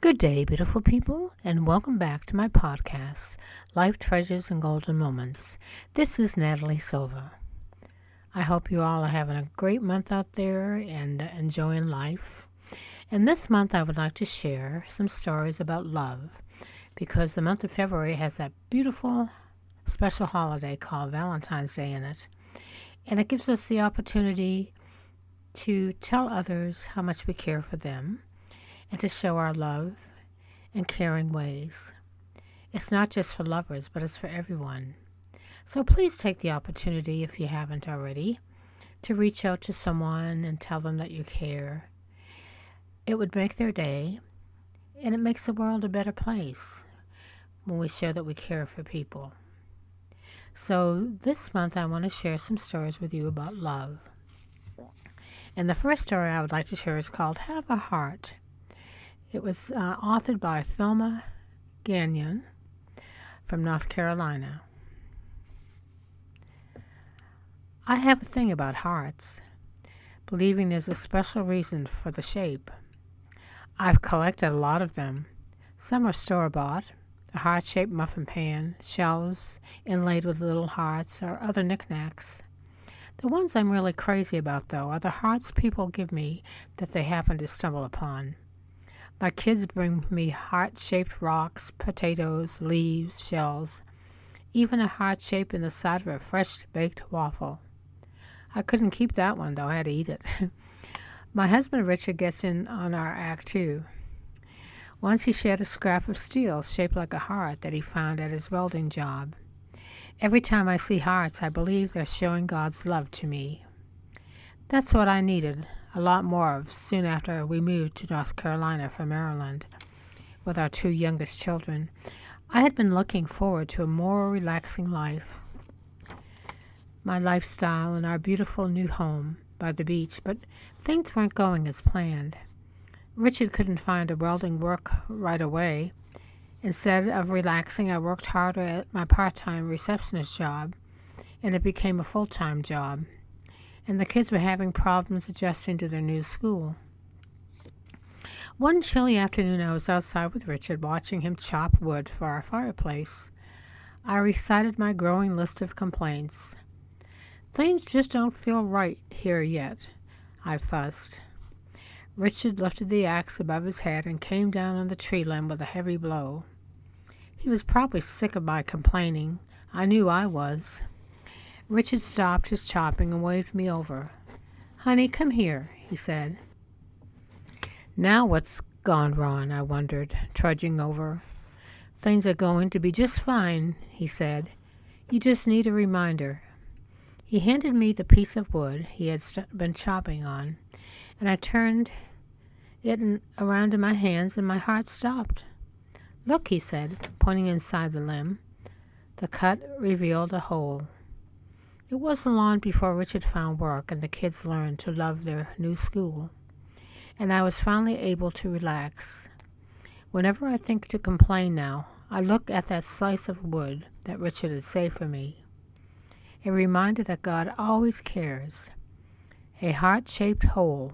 Good day, beautiful people, and welcome back to my podcast, Life Treasures and Golden Moments. This is Natalie Silva. I hope you all are having a great month out there and enjoying life. And this month I would like to share some stories about love because the month of February has that beautiful special holiday called Valentine's Day in it. And it gives us the opportunity to tell others how much we care for them and to show our love in caring ways. It's not just for lovers, but it's for everyone. So please take the opportunity, if you haven't already, to reach out to someone and tell them that you care. It would make their day, and it makes the world a better place when we show that we care for people. So this month I want to share some stories with you about love. And the first story I would like to share is called Have a Heart. It was authored by Thelma Gagnon from North Carolina. I have a thing about hearts, believing there's a special reason for the shape. I've collected a lot of them. Some are store-bought, a heart-shaped muffin pan, shells inlaid with little hearts, or other knickknacks. The ones I'm really crazy about, though, are the hearts people give me that they happen to stumble upon. My kids bring me heart-shaped rocks, potatoes, leaves, shells, even a heart shape in the side of a fresh-baked waffle. I couldn't keep that one, though. I had to eat it. My husband Richard gets in on our act, too. Once he shared a scrap of steel shaped like a heart that he found at his welding job. Every time I see hearts, I believe they're showing God's love to me. That's what I needed. A lot more of soon after we moved to North Carolina from Maryland with our two youngest children. I had been looking forward to a more relaxing life, my lifestyle in our beautiful new home by the beach, but things weren't going as planned. Richard couldn't find a welding work right away. Instead of relaxing, I worked harder at my part-time receptionist job, and it became a full-time job. And the kids were having problems adjusting to their new school. One chilly afternoon, I was outside with Richard watching him chop wood for our fireplace. I recited my growing list of complaints. Things just don't feel right here yet, I fussed. Richard lifted the axe above his head and came down on the tree limb with a heavy blow. He was probably sick of my complaining. I knew I was. Richard stopped his chopping and waved me over. "Honey, come here," he said. Now what's gone wrong, I wondered, trudging over. "Things are going to be just fine," he said. "You just need a reminder." He handed me the piece of wood he had been chopping on, and I turned it around in my hands and my heart stopped. "Look," he said, pointing inside the limb. The cut revealed a hole. It wasn't long before Richard found work and the kids learned to love their new school, and I was finally able to relax. Whenever I think to complain now, I look at that slice of wood that Richard had saved for me. A reminder that God always cares. A heart-shaped hole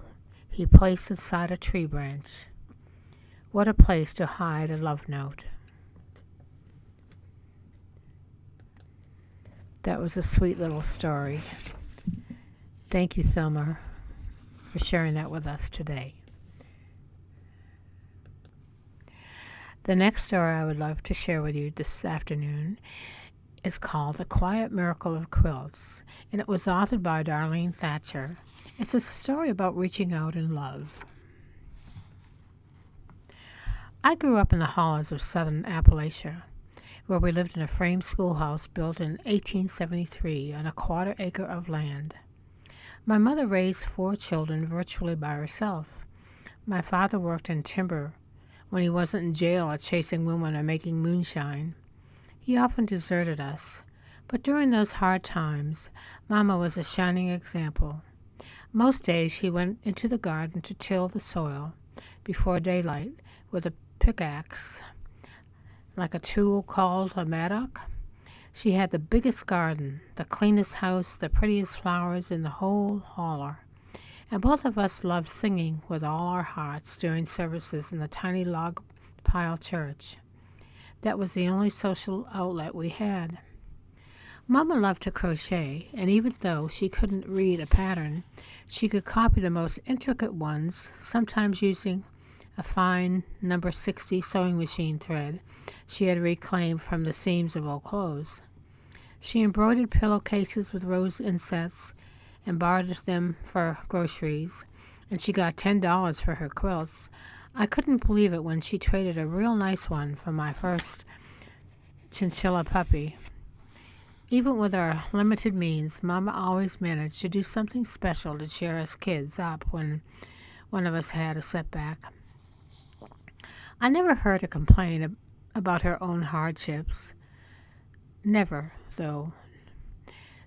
he placed inside a tree branch. What a place to hide a love note. That was a sweet little story. Thank you, Thelma, for sharing that with us today. The next story I would love to share with you this afternoon is called The Quiet Miracle of Quilts, and it was authored by Darlene Thatcher. It's a story about reaching out in love. I grew up in the hollows of southern Appalachia, where we lived in a frame schoolhouse built in 1873 on a quarter-acre of land. My mother raised 4 children virtually by herself. My father worked in timber when he wasn't in jail or chasing women or making moonshine. He often deserted us, but during those hard times, Mama was a shining example. Most days she went into the garden to till the soil before daylight with a pickaxe, like a tool called a mattock. She had the biggest garden, the cleanest house, the prettiest flowers in the whole holler. And both of us loved singing with all our hearts during services in the tiny log pile church. That was the only social outlet we had. Mama loved to crochet, and even though she couldn't read a pattern, she could copy the most intricate ones, sometimes using a fine number 60 sewing machine thread she had reclaimed from the seams of old clothes. She embroidered pillowcases with rose insets and bartered them for groceries, and she got $10 for her quilts. I couldn't believe it when she traded a real nice one for my first chinchilla puppy. Even with our limited means, Mama always managed to do something special to cheer us kids up when one of us had a setback. I never heard her complain about her own hardships. Never, though.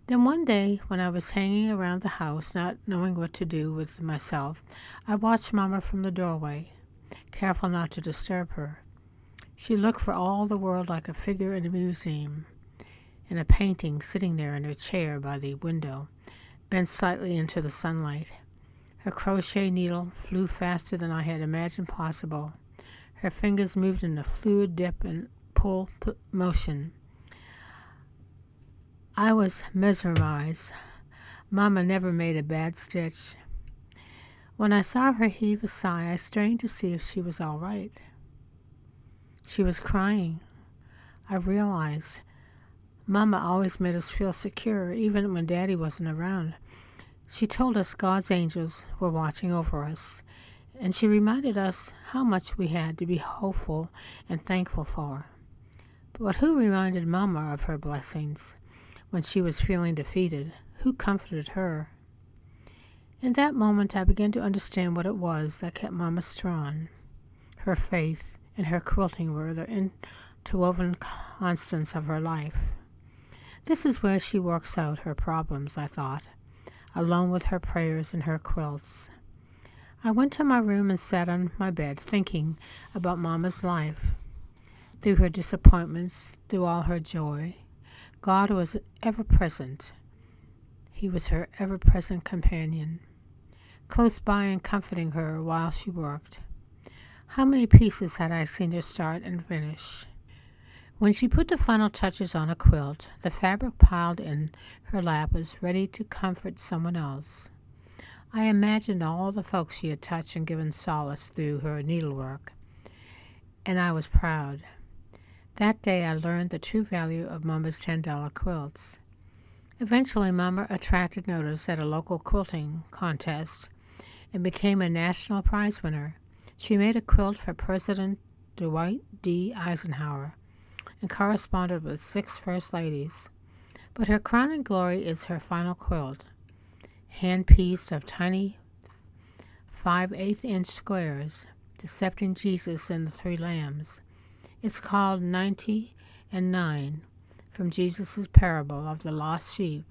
Then one day, when I was hanging around the house, not knowing what to do with myself, I watched Mama from the doorway, careful not to disturb her. She looked for all the world like a figure in a museum, in a painting sitting there in her chair by the window, bent slightly into the sunlight. Her crochet needle flew faster than I had imagined possible. Her fingers moved in a fluid dip and pull motion. I was mesmerized. Mama never made a bad stitch. When I saw her heave a sigh, I strained to see if she was all right. She was crying. I realized Mama always made us feel secure, even when Daddy wasn't around. She told us God's angels were watching over us, and she reminded us how much we had to be hopeful and thankful for. But who reminded Mama of her blessings when she was feeling defeated? Who comforted her? In that moment, I began to understand what it was that kept Mama strong. Her faith and her quilting were the interwoven constants of her life. This is where she works out her problems, I thought, alone with her prayers and her quilts. I went to my room and sat on my bed thinking about Mama's life. Through her disappointments, through all her joy, God was ever present. He was her ever-present companion, close by and comforting her while she worked. How many pieces had I seen her start and finish? When she put the final touches on a quilt, the fabric piled in her lap was ready to comfort someone else. I imagined all the folks she had touched and given solace through her needlework, and I was proud. That day I learned the true value of Mama's $10 quilts. Eventually, Mama attracted notice at a local quilting contest and became a national prize winner. She made a quilt for President Dwight D. Eisenhower and corresponded with 6 first ladies. But her crowning glory is her final quilt, hand-pieced of tiny 5/8-inch squares, depicting Jesus and the 3 lambs. It's called 90 and 9, from Jesus' parable of the lost sheep.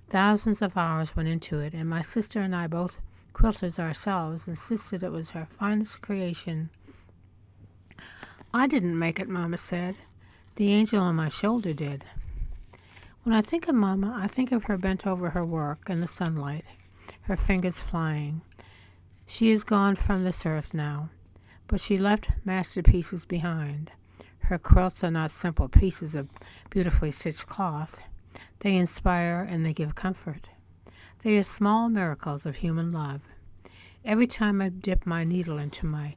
Thousands of hours went into it, and my sister and I, both quilters ourselves, insisted it was her finest creation. I didn't make it, Mama said. The angel on my shoulder did. When I think of Mama, I think of her bent over her work in the sunlight, her fingers flying. She is gone from this earth now, but she left masterpieces behind. Her quilts are not simple pieces of beautifully stitched cloth. They inspire and they give comfort. They are small miracles of human love. Every time I dip my needle into my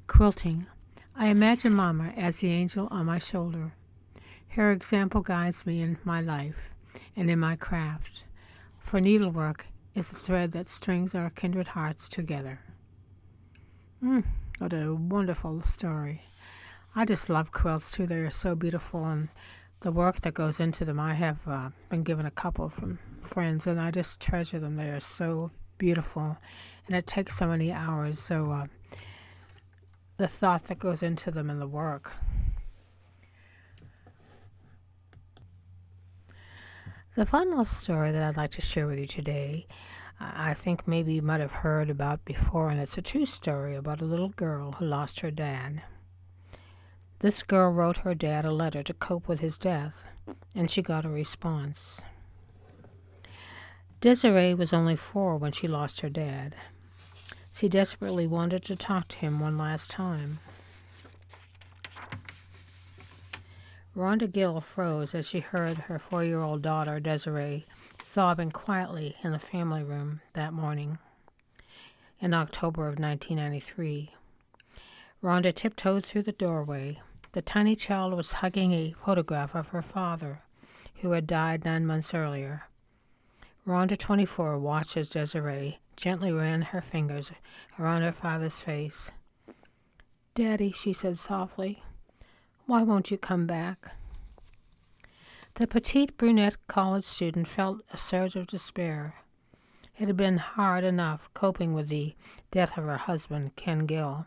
quilting, I imagine Mama as the angel on my shoulder. Her example guides me in my life and in my craft, for needlework is the thread that strings our kindred hearts together. What a wonderful story. I just love quilts too. They're so beautiful, and the work that goes into them. I have been given a couple from friends, and I just treasure them. They are so beautiful, and it takes so many hours. So the thought that goes into them and the work. The final story that I'd like to share with you today, I think maybe you might have heard about before, and it's a true story about a little girl who lost her dad. This girl wrote her dad a letter to cope with his death, and she got a response. Desiree was only 4 when she lost her dad. She desperately wanted to talk to him one last time. Rhonda Gill froze as she heard her 4-year-old daughter, Desiree, sobbing quietly in the family room that morning in October of 1993. Rhonda tiptoed through the doorway. The tiny child was hugging a photograph of her father, who had died 9 months earlier. Rhonda, 24, watched as Desiree gently ran her fingers around her father's face. "Daddy," she said softly, "why won't you come back?" The petite brunette college student felt a surge of despair. It had been hard enough coping with the death of her husband, Ken Gill,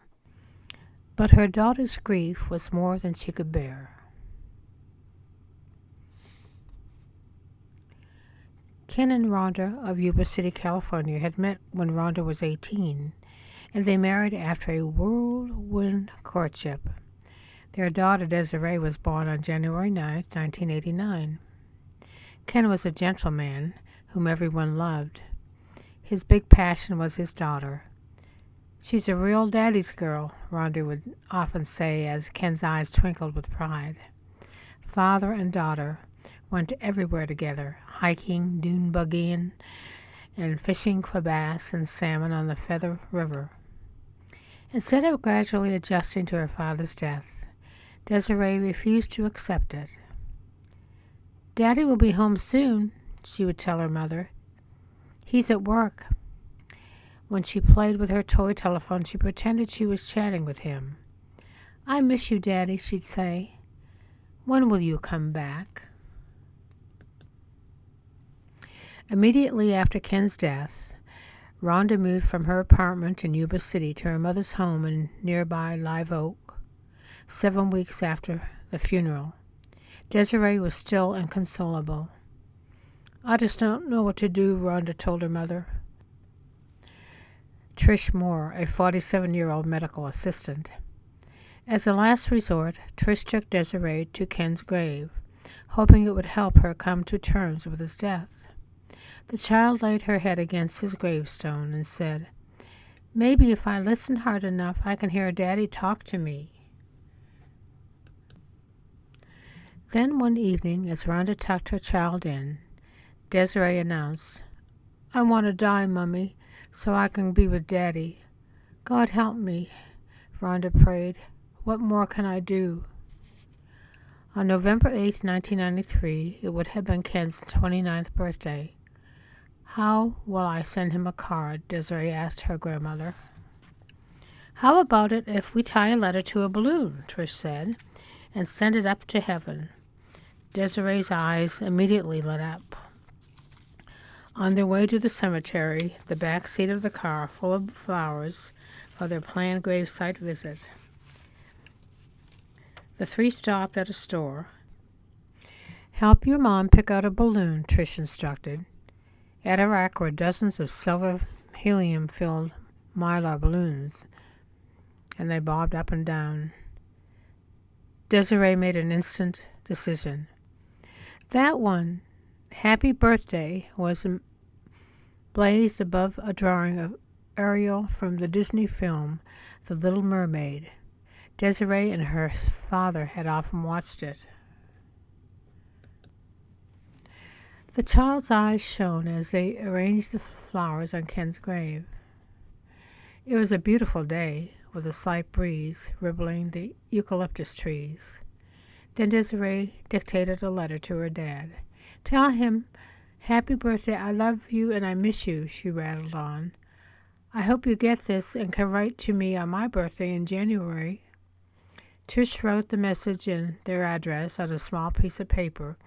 but her daughter's grief was more than she could bear. Ken and Rhonda of Yuba City, California had met when Rhonda was 18, and they married after a whirlwind courtship. Their daughter Desiree was born on January 9, 1989. Ken was a gentleman whom everyone loved. His big passion was his daughter. "She's a real daddy's girl," Rhonda would often say as Ken's eyes twinkled with pride. Father and daughter went everywhere together, hiking, dune buggying, and fishing for bass and salmon on the Feather River. Instead of gradually adjusting to her father's death, Desiree refused to accept it. "Daddy will be home soon," she would tell her mother. "He's at work." When she played with her toy telephone, she pretended she was chatting with him. "I miss you, Daddy," she'd say. "When will you come back?" Immediately after Ken's death, Rhonda moved from her apartment in Yuba City to her mother's home in nearby Live Oak. 7 weeks after the funeral, Desiree was still inconsolable. "I just don't know what to do," Rhonda told her mother. Trish Moore, a 47-year-old medical assistant. As a last resort, Trish took Desiree to Ken's grave, hoping it would help her come to terms with his death. The child laid her head against his gravestone and said, "Maybe if I listen hard enough, I can hear Daddy talk to me." Then one evening, as Rhonda tucked her child in, Desiree announced, "I want to die, Mummy, so I can be with Daddy. God help me," Rhonda prayed. "What more can I do?" On November 8, 1993, it would have been Ken's 29th birthday. "How will I send him a card?" Desiree asked her grandmother. "How about it if we tie a letter to a balloon," Trish said, "and send it up to heaven?" Desiree's eyes immediately lit up. On their way to the cemetery, the back seat of the car full of flowers for their planned gravesite visit, the three stopped at a store. "Help your mom pick out a balloon," Trish instructed. At her rack were dozens of silver helium-filled mylar balloons, and they bobbed up and down. Desiree made an instant decision. That one, "Happy Birthday," was blazed above a drawing of Ariel from the Disney film The Little Mermaid. Desiree and her father had often watched it. The child's eyes shone as they arranged the flowers on Ken's grave. It was a beautiful day, with a slight breeze rippling the eucalyptus trees. Then Desiree dictated a letter to her dad. "Tell him, 'Happy birthday, I love you and I miss you,'" she rattled on. "I hope you get this and can write to me on my birthday in January." Trish wrote the message and their address on a small piece of paper,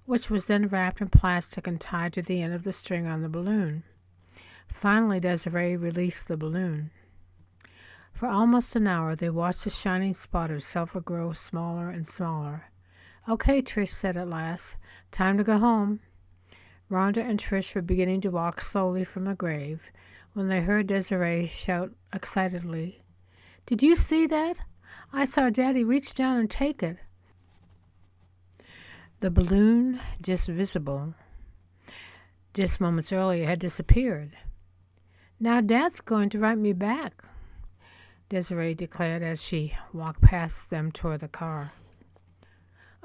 which was then wrapped in plastic and tied to the end of the string on the balloon. Finally, Desiree released the balloon. For almost an hour, they watched the shining spot of silver grow smaller and smaller. "Okay," Trish said at last. "Time to go home." Rhonda and Trish were beginning to walk slowly from the grave when they heard Desiree shout excitedly, "Did you see that? I saw Daddy reach down and take it." The balloon, just visible just moments earlier, had disappeared. "Now Dad's going to write me back," Desiree declared as she walked past them toward the car.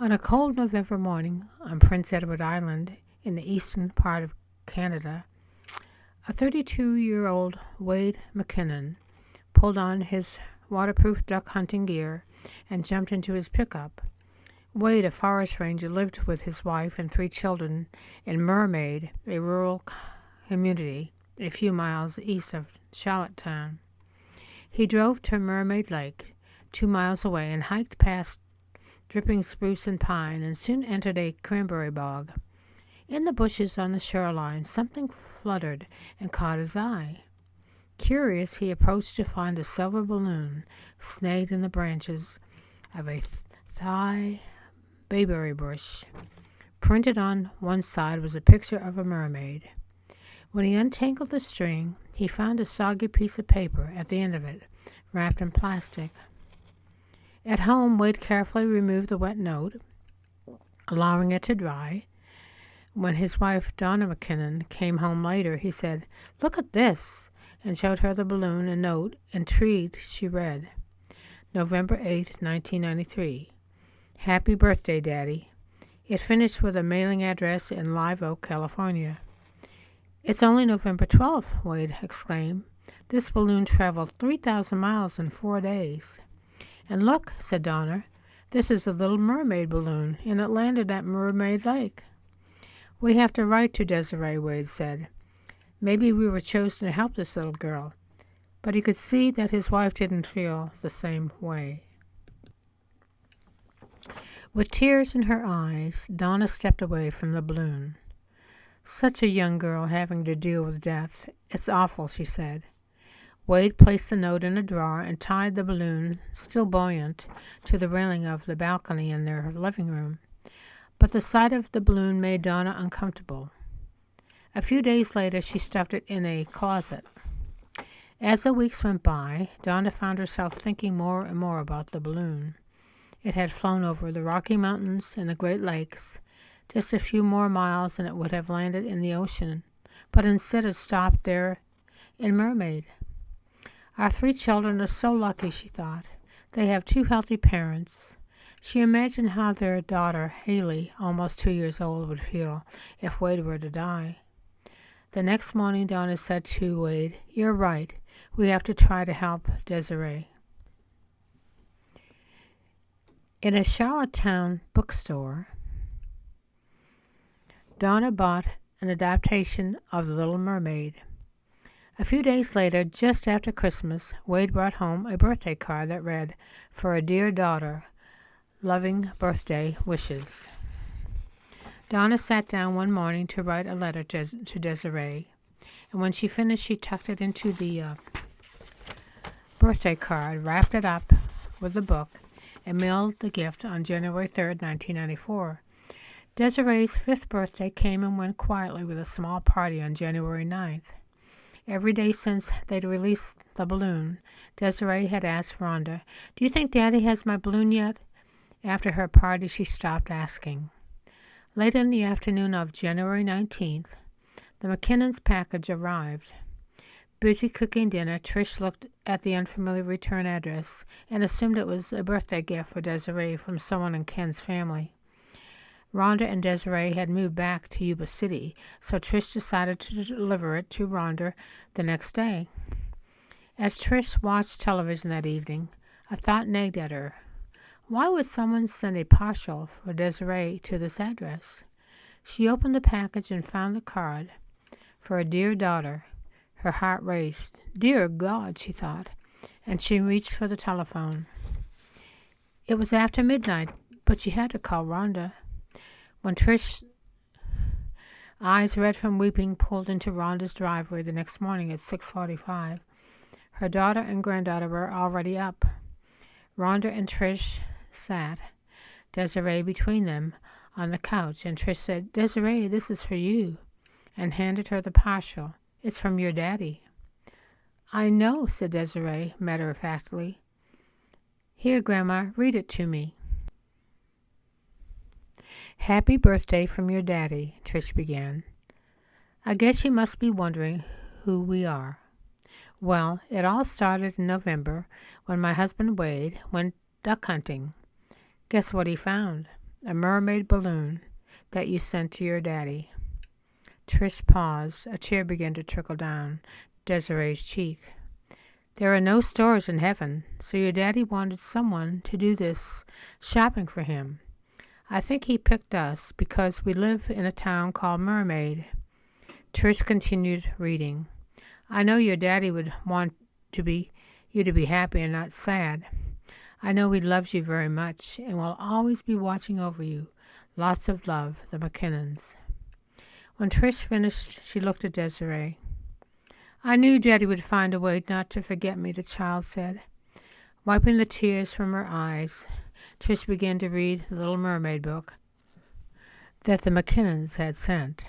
On a cold November morning on Prince Edward Island in the eastern part of Canada, a 32-year-old Wade McKinnon pulled on his waterproof duck hunting gear and jumped into his pickup. Wade, a forest ranger, lived with his wife and 3 children in Mermaid, a rural community a few miles east of Charlottetown. He drove to Mermaid Lake, 2 miles away, and hiked past dripping spruce and pine, and soon entered a cranberry bog. In the bushes on the shoreline, something fluttered and caught his eye. Curious, he approached to find a silver balloon snagged in the branches of a thigh bayberry bush. Printed on one side was a picture of a mermaid. When he untangled the string, he found a soggy piece of paper at the end of it, wrapped in plastic. At home, Wade carefully removed the wet note, allowing it to dry. When his wife, Donna McKinnon, came home later, he said, "Look at this," and showed her the balloon and note. Intrigued, she read, November 8, 1993. "Happy birthday, Daddy." It finished with a mailing address in Live Oak, California. "It's only November 12th, Wade exclaimed. "This balloon traveled 3,000 miles in 4 days. "And look," said Donna, "this is a little mermaid balloon, and it landed at Mermaid Lake." "We have to write to Desiree," Wade said. "Maybe we were chosen to help this little girl." But he could see that his wife didn't feel the same way. With tears in her eyes, Donna stepped away from the balloon. "Such a young girl having to deal with death. It's awful," she said. Wade placed the note in a drawer and tied the balloon, still buoyant, to the railing of the balcony in their living room. But the sight of the balloon made Donna uncomfortable. A few days later, she stuffed it in a closet. As the weeks went by, Donna found herself thinking more and more about the balloon. It had flown over the Rocky Mountains and the Great Lakes. Just a few more miles and it would have landed in the ocean, but instead it stopped there in Mermaid. "Our 3 children are so lucky," she thought. "They have 2 healthy parents." She imagined how their daughter, Haley, almost 2 years old, would feel if Wade were to die. The next morning, Donna said to Wade, "You're right. We have to try to help Desiree." In a Charlottetown bookstore, Donna bought an adaptation of The Little Mermaid. A few days later, just after Christmas, Wade brought home a birthday card that read, "For a dear daughter, loving birthday wishes." Donna sat down one morning to write a letter to Desiree, and when she finished, she tucked it into the birthday card, wrapped it up with the book, and mailed the gift on January 3rd, 1994. Desiree's 5th birthday came and went quietly with a small party on January 9th. Every day since they'd released the balloon, Desiree had asked Rhonda, "Do you think Daddy has my balloon yet?" After her party, she stopped asking. Late in the afternoon of January 19th, the McKinnons' package arrived. Busy cooking dinner, Trish looked at the unfamiliar return address and assumed it was a birthday gift for Desiree from someone in Ken's family. Rhonda and Desiree had moved back to Yuba City, so Trish decided to deliver it to Rhonda the next day. As Trish watched television that evening, a thought nagged at her. Why would someone send a parcel for Desiree to this address? She opened the package and found the card. "For a dear daughter." Her heart raced. "Dear God," she thought, and she reached for the telephone. It was after midnight, but she had to call Rhonda. When Trish's eyes red from weeping pulled into Rhonda's driveway the next morning at 6:45, her daughter and granddaughter were already up. Rhonda and Trish sat, Desiree between them, on the couch, and Trish said, "Desiree, this is for you," and handed her the parcel. "It's from your daddy." "I know," said Desiree, matter-of-factly. "Here, Grandma, read it to me." "Happy birthday from your daddy," Trish began. "I guess you must be wondering who we are. Well, it all started in November when my husband Wade went duck hunting. Guess what he found?" a mermaid balloon that you sent to your daddy. Trish paused. A tear began to trickle down Desiree's cheek. There are no stores in heaven, so your daddy wanted someone to do this shopping for him. I think he picked us because we live in a town called Mermaid. Trish continued reading. I know your daddy would want you to be happy and not sad. I know he loves you very much and will always be watching over you. Lots of love, the McKinnons. When Trish finished, she looked at Desiree. I knew Daddy would find a way not to forget me, the child said. Wiping the tears from her eyes, Trish began to read the Little Mermaid book that the McKinnons had sent.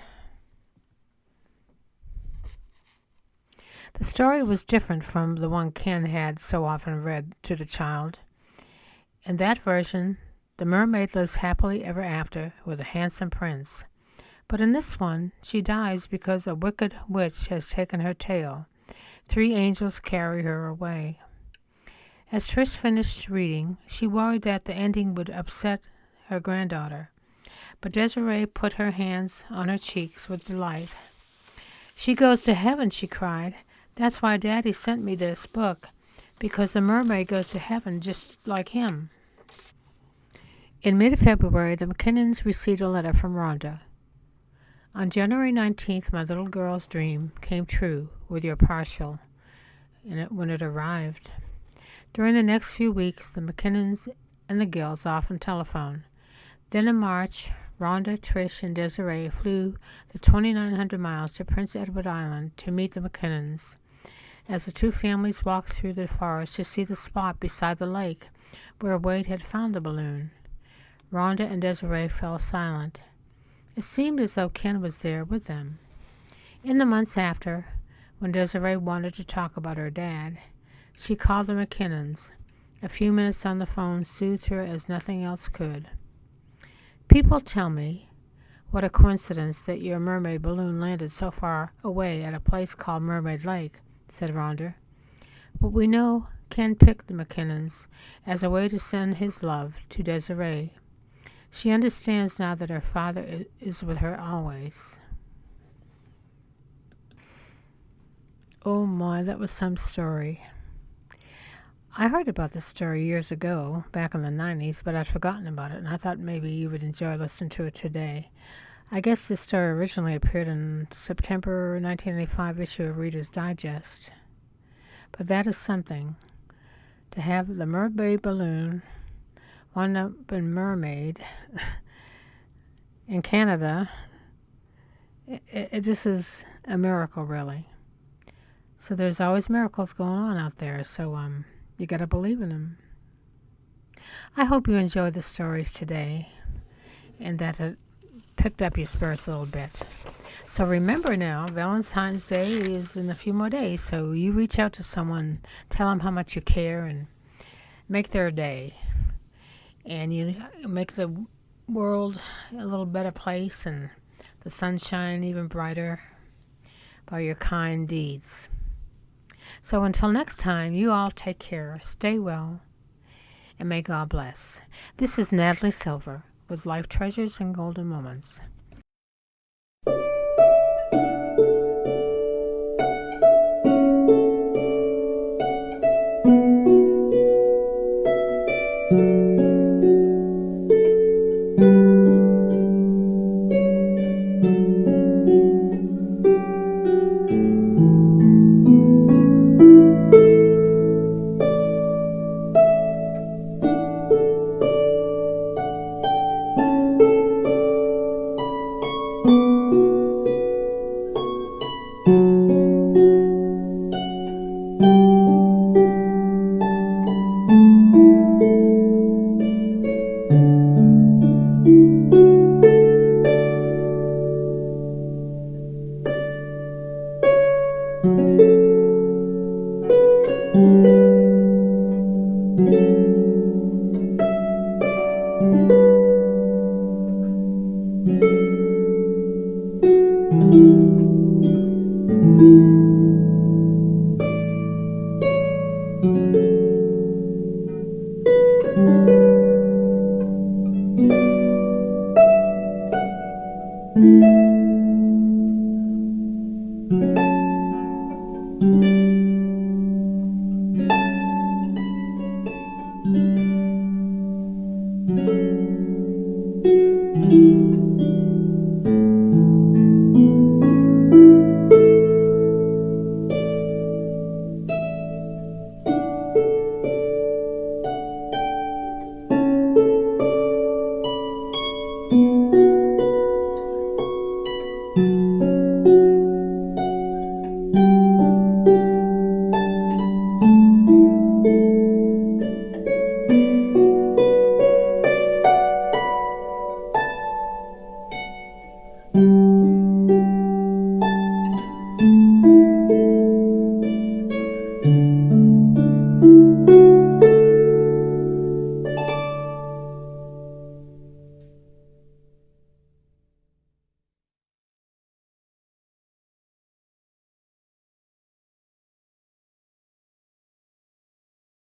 The story was different from the one Ken had so often read to the child. In that version, the mermaid lives happily ever after with a handsome prince. But in this one, she dies because a wicked witch has taken her tail. 3 angels carry her away. As Trish finished reading, she worried that the ending would upset her granddaughter. But Desiree put her hands on her cheeks with delight. She goes to heaven, she cried. That's why Daddy sent me this book, because the mermaid goes to heaven just like him. In mid-February, the McKinnons received a letter from Rhonda. On January 19th, my little girl's dream came true with your partial, when it arrived. During the next few weeks, the McKinnons and the Gills often telephoned. Then in March, Rhonda, Trish, and Desiree flew the 2,900 miles to Prince Edward Island to meet the McKinnons. As the two families walked through the forest to see the spot beside the lake where Wade had found the balloon, Rhonda and Desiree fell silent. It seemed as though Ken was there with them. In the months after, when Desiree wanted to talk about her dad, she called the McKinnons. A few minutes on the phone soothed her as nothing else could. People tell me what a coincidence that your mermaid balloon landed so far away at a place called Mermaid Lake, said Rhonda. But we know Ken picked the McKinnons as a way to send his love to Desiree. She understands now that her father is with her always. Oh my, that was some story. I heard about this story years ago, back in the 90s, but I'd forgotten about it, and I thought maybe you would enjoy listening to it today. I guess this story originally appeared in September 1985 issue of Reader's Digest. But that is something. To have the mermaid balloon wound up in Mermaid in Canada, this is a miracle, really. So there's always miracles going on out there, so you got to believe in them. I hope you enjoyed the stories today and that it picked up your spirits a little bit. So remember now, Valentine's Day is in a few more days, so you reach out to someone, tell them how much you care, and make their day. And you make the world a little better place and the sunshine even brighter by your kind deeds. So until next time, you all take care, stay well, and may God bless. This is Natalie Silver with Life Treasures and Golden Moments.